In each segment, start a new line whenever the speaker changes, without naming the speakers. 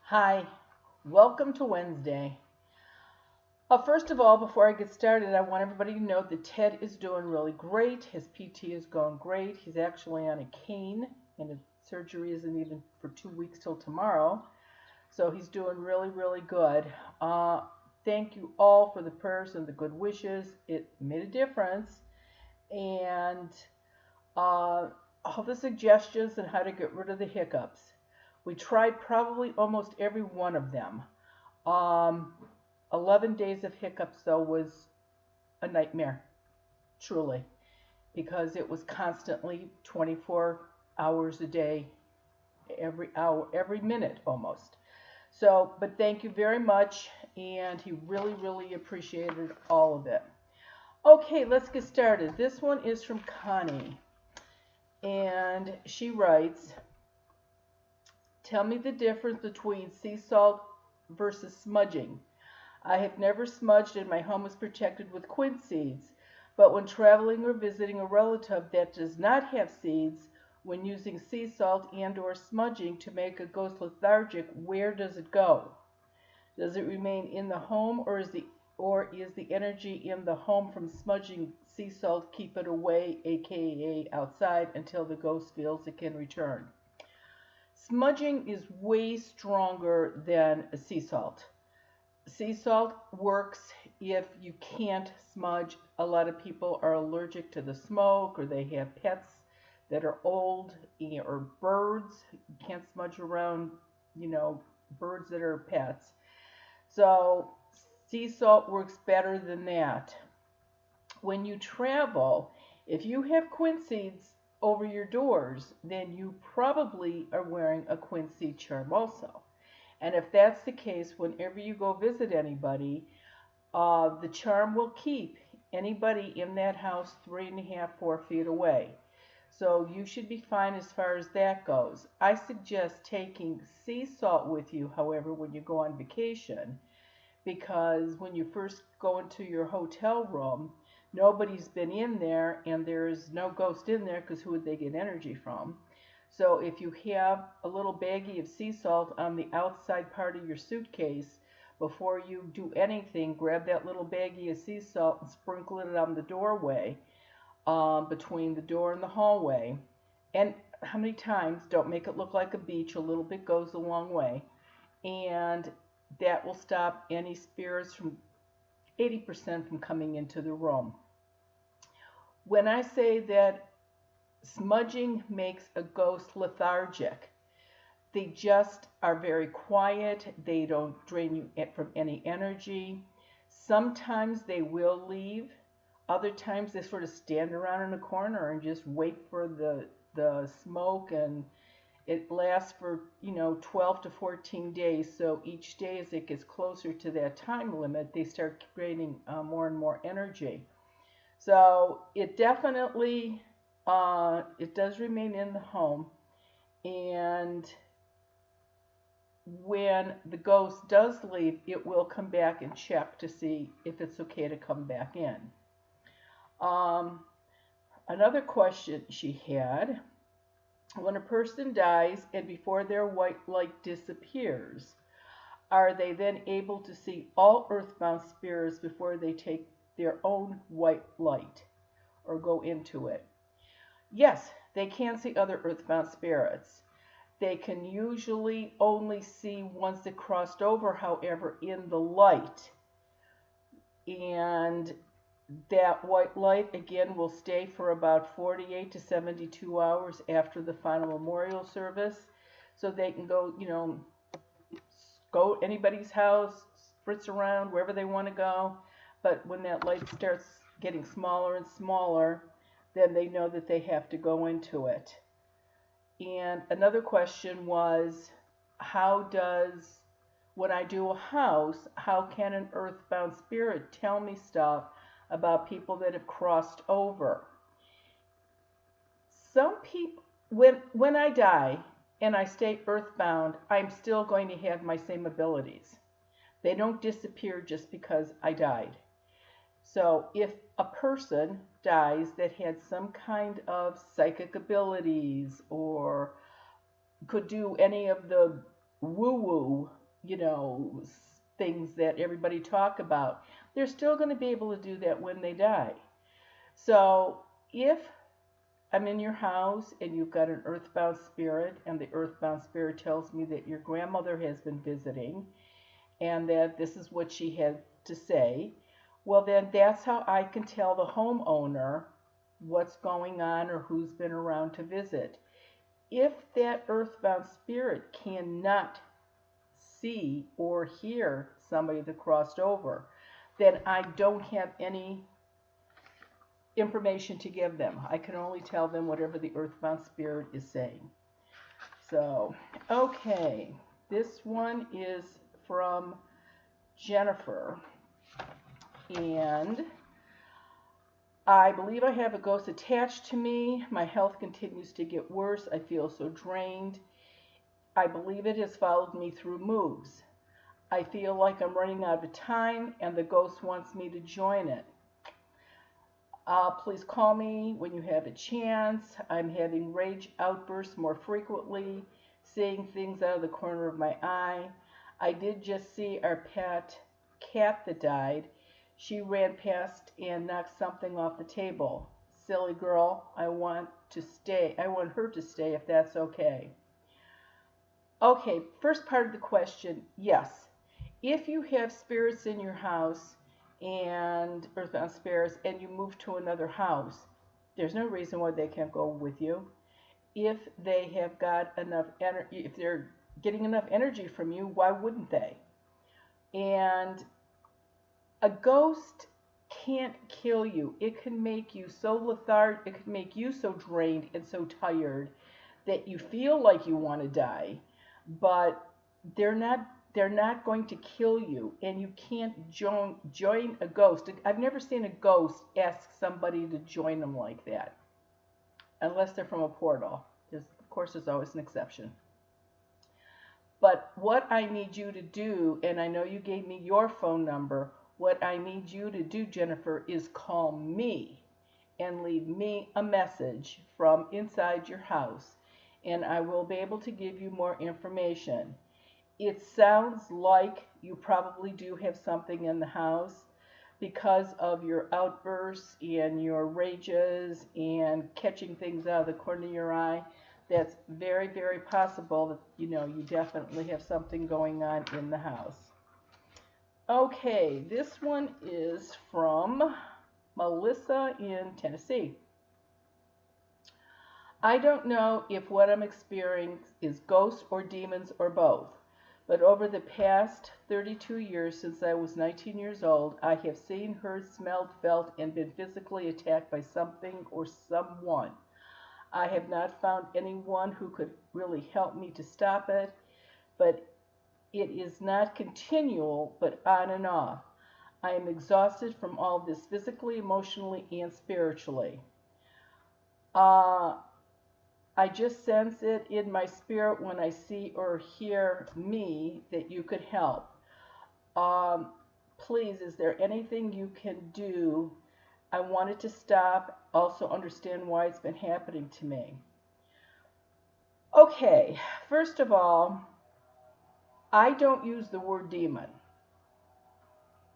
Hi, welcome to Wednesday. First of all, before I get started, I want everybody to know that Ted is doing really great. His PT is going great. He's actually on a cane, and his surgery isn't even for 2 weeks till tomorrow. So he's doing really, really good. Uh, Thank you all for the prayers and the good wishes. It made a difference. And all the suggestions on how to get rid of the hiccups. We tried probably almost every one of them. Um, 11 days of hiccups, though, was a nightmare, truly, because it was constantly 24 hours a day, every hour, every minute almost. So, but thank you very much, and he really, really appreciated all of it. Okay, let's get started. This one is from Connie, and she writes, tell me the difference between sea salt versus smudging. I have never smudged and my home is protected with quince seeds, but when traveling or visiting a relative that does not have seeds, when using sea salt and or smudging to make a ghost lethargic, where does it go? Does it remain in the home or is the energy in the home from smudging sea salt keep it away, aka outside, until the ghost feels it can return? Smudging is way stronger than sea salt. Sea salt works if you can't smudge. A lot of people are allergic to the smoke, or they have pets that are old, or birds. You can't smudge around, birds that are pets. So sea salt works better than that. When you travel, if you have quince seeds over your doors, then you probably are wearing a quince seed charm also. And if that's the case, whenever you go visit anybody, the charm will keep anybody in that house 3.5, 4 feet away. So you should be fine as far as that goes. I suggest taking sea salt with you, however, when you go on vacation, because when you first go into your hotel room, nobody's been in there and there's no ghost in there because who would they get energy from? So if you have a little baggie of sea salt on the outside part of your suitcase, before you do anything, grab that little baggie of sea salt and sprinkle it on the doorway, between the door and the hallway. And how many times? Don't make it look like a beach. A little bit goes a long way. And that will stop any spirits from 80% from coming into the room. When I say that smudging makes a ghost lethargic, they just are very quiet. They don't drain you from any energy. Sometimes they will leave. Other times they sort of stand around in a corner and just wait for the smoke, and it lasts for 12 to 14 days. So each day as it gets closer to that time limit, they start creating more and more energy. So it definitely it does remain in the home, and when the ghost does leave, it will come back and check to see if it's okay to come back in. Um, Another question she had: when a person dies and before their white light disappears, are they then able to see all earthbound spirits before they take their own white light or go into it? Yes, they can see other earthbound spirits. They can usually only see ones that crossed over, however, in the light. And that white light, again, will stay for about 48 to 72 hours after the final memorial service. So they can go anybody's house, spritz around wherever they want to go. But when that light starts getting smaller and smaller, then they know that they have to go into it. And another question was, when I do a house, how can an earthbound spirit tell me stuff about people that have crossed over? Some people, when I die and I stay earthbound, I'm still going to have my same abilities. They don't disappear just because I died. So if a person dies that had some kind of psychic abilities or could do any of the woo-woo things that everybody talk about. They're still going to be able to do that when they die. So if I'm in your house and you've got an earthbound spirit, and the earthbound spirit tells me that your grandmother has been visiting and that this is what she had to say, well, then that's how I can tell the homeowner what's going on or who's been around to visit. If that earthbound spirit cannot see or hear somebody that crossed over, then I don't have any information to give them. I can only tell them whatever the earthbound spirit is saying. So, okay, this one is from Jennifer, and I believe I have a ghost attached to me. My health continues to get worse. I feel so drained. I believe it has followed me through moves. I feel like I'm running out of time and the ghost wants me to join it. Please call me when you have a chance. I'm having rage outbursts more frequently, seeing things out of the corner of my eye. I did just see our pet cat that died. She ran past and knocked something off the table. Silly girl, I want her to stay if that's okay. Okay, first part of the question, yes. If you have spirits in your house and earthbound spirits and you move to another house, there's no reason why they can't go with you. If they have got enough energy, if they're getting enough energy from you, why wouldn't they? And a ghost can't kill you. It can make you so lethargic, it can make you so drained and so tired that you feel like you want to die, but they're not going to kill you, and you can't join a ghost. I've never seen a ghost ask somebody to join them like that, unless they're from a portal. Of course, there's always an exception. But what I need you to do, and I know you gave me your phone number, what I need you to do, Jennifer, is call me and leave me a message from inside your house, and I will be able to give you more information. It sounds like you probably do have something in the house because of your outbursts and your rages and catching things out of the corner of your eye. That's very, very possible that you definitely have something going on in the house. Okay, this one is from Melissa in Tennessee. I don't know if what I'm experiencing is ghosts or demons or both, but over the past 32 years since I was 19 years old, I have seen, heard, smelled, felt, and been physically attacked by something or someone. I have not found anyone who could really help me to stop it, but it is not continual, but on and off. I am exhausted from all this physically, emotionally, and spiritually. I just sense it in my spirit when I see or hear me that you could help. Please, is there anything you can do? I want it to stop. Also understand why it's been happening to me. Okay, first of all, I don't use the word demon.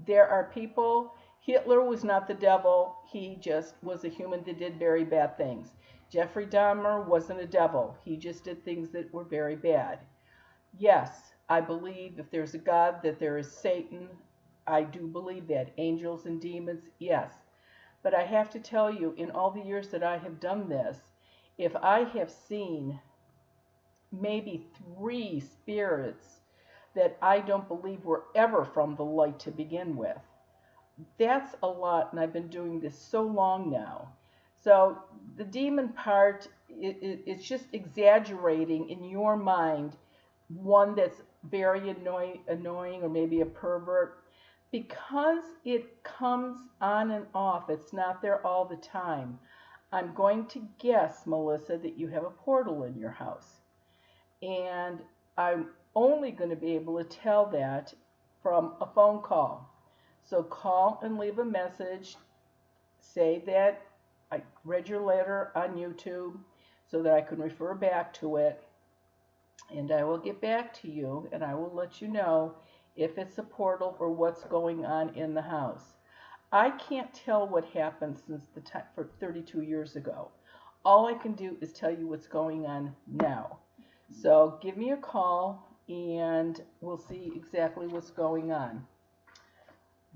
There are people, Hitler was not the devil, he just was a human that did very bad things. Jeffrey Dahmer wasn't a devil, he just did things that were very bad. Yes, I believe if there's a God that there is Satan. I do believe that. Angels and demons, yes. But I have to tell you, in all the years that I have done this, if I have seen maybe 3 spirits that I don't believe were ever from the light to begin with, that's a lot, and I've been doing this so long now. So the demon part, it's just exaggerating in your mind one that's very annoying or maybe a pervert, because it comes on and off. It's not there all the time. I'm going to guess, Melissa, that you have a portal in your house. And I'm only going to be able to tell that from a phone call. So call and leave a message. Say that I read your letter on YouTube so that I can refer back to it. And I will get back to you and I will let you know if it's a portal or what's going on in the house. I can't tell what happened since the time for 32 years ago. All I can do is tell you what's going on now. So give me a call and we'll see exactly what's going on.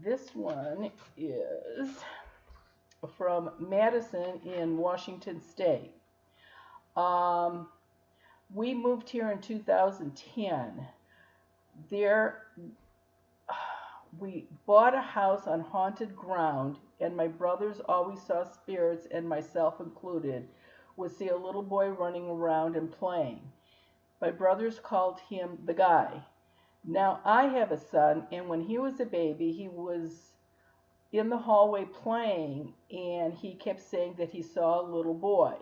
This one is from Madison in Washington State. Um, we moved here in 2010. There, we bought a house on haunted ground, and my brothers always saw spirits, and myself included, would see a little boy running around and playing. My brothers called him the guy. Now I have a son, and when he was a baby, he was in the hallway playing, and he kept saying that he saw a little boy.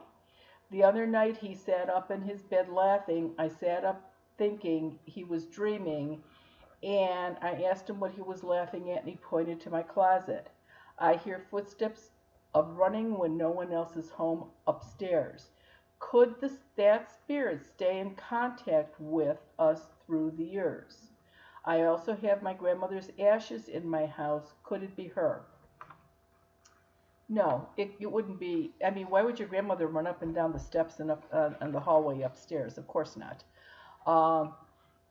The other night he sat up in his bed laughing. I sat up thinking he was dreaming, and I asked him what he was laughing at, and he pointed to my closet. I hear footsteps of running when no one else is home upstairs. Could that spirit stay in contact with us through the years? I also have my grandmother's ashes in my house. Could it be her? No, it wouldn't be. I mean, why would your grandmother run up and down the steps and up and the hallway upstairs? Of course not. Um,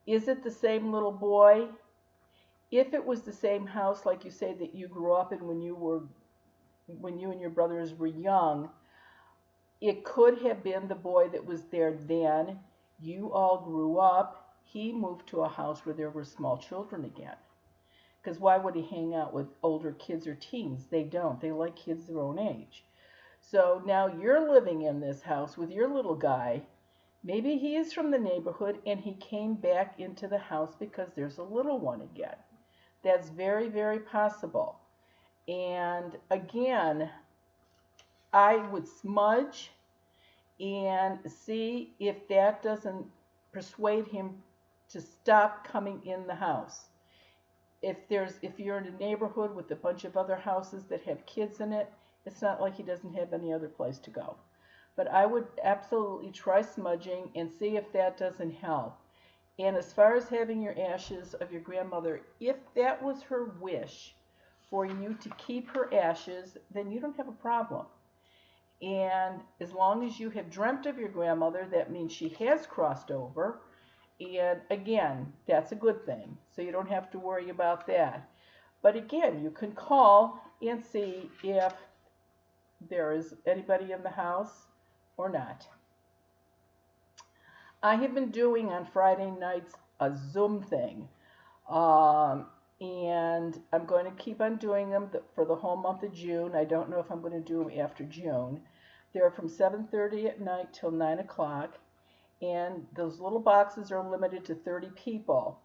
is it the same little boy? If it was the same house, like you say that you grew up in when you and your brothers were young, it could have been the boy that was there then. You all grew up. He moved to a house where there were small children again. Because why would he hang out with older kids or teens? They don't. They like kids their own age. So now you're living in this house with your little guy. Maybe he is from the neighborhood and he came back into the house because there's a little one again. That's very, very possible. And again, I would smudge and see if that doesn't persuade him to stop coming in the house. If you're in a neighborhood with a bunch of other houses that have kids in it, it's not like he doesn't have any other place to go. But I would absolutely try smudging and see if that doesn't help. And as far as having your ashes of your grandmother, if that was her wish for you to keep her ashes, then you don't have a problem. And as long as you have dreamt of your grandmother, that means she has crossed over. And again, that's a good thing. So you don't have to worry about that. But again, you can call and see if there is anybody in the house or not. I have been doing on Friday nights a Zoom thing. And I'm going to keep on doing them for the whole month of June. I don't know if I'm going to do them after June. They're from 7:30 at night till 9 o'clock. And those little boxes are limited to 30 people.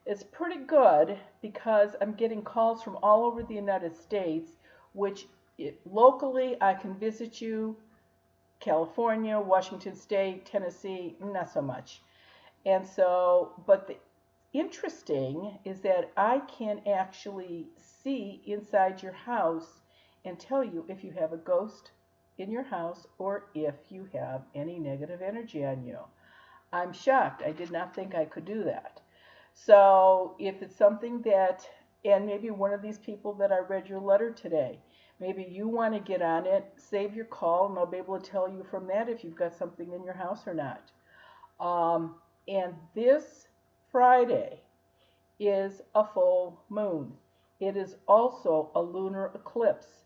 It's pretty good because I'm getting calls from all over the United States, which locally I can visit you, California, Washington State, Tennessee, not so much. And so, but the interesting is that I can actually see inside your house and tell you if you have a ghost in your house or if you have any negative energy on you. I'm shocked. I did not think I could do that. So if it's something that, and maybe one of these people that I read your letter today, maybe you want to get on it, save your call, and I'll be able to tell you from that if you've got something in your house or not. And this Friday is a full moon. It is also a lunar eclipse.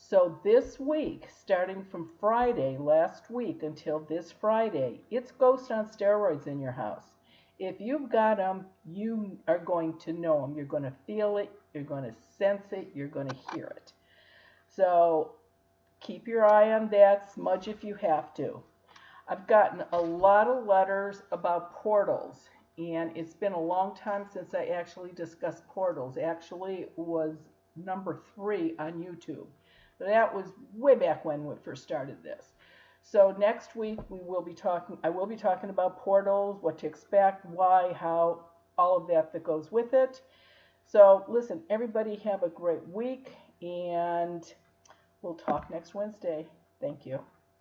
So this week, starting from Friday, last week, until this Friday, it's ghosts on steroids in your house. If you've got them, you are going to know them. You're going to feel it. You're going to sense it. You're going to hear it. So keep your eye on that. Smudge if you have to. I've gotten a lot of letters about portals, and it's been a long time since I actually discussed portals. Actually, it was number 3 on YouTube. That was way back when we first started this. So next week I will be talking about portals, what to expect, why, how, all of that goes with it. So listen, everybody have a great week, and we'll talk next Wednesday. Thank you.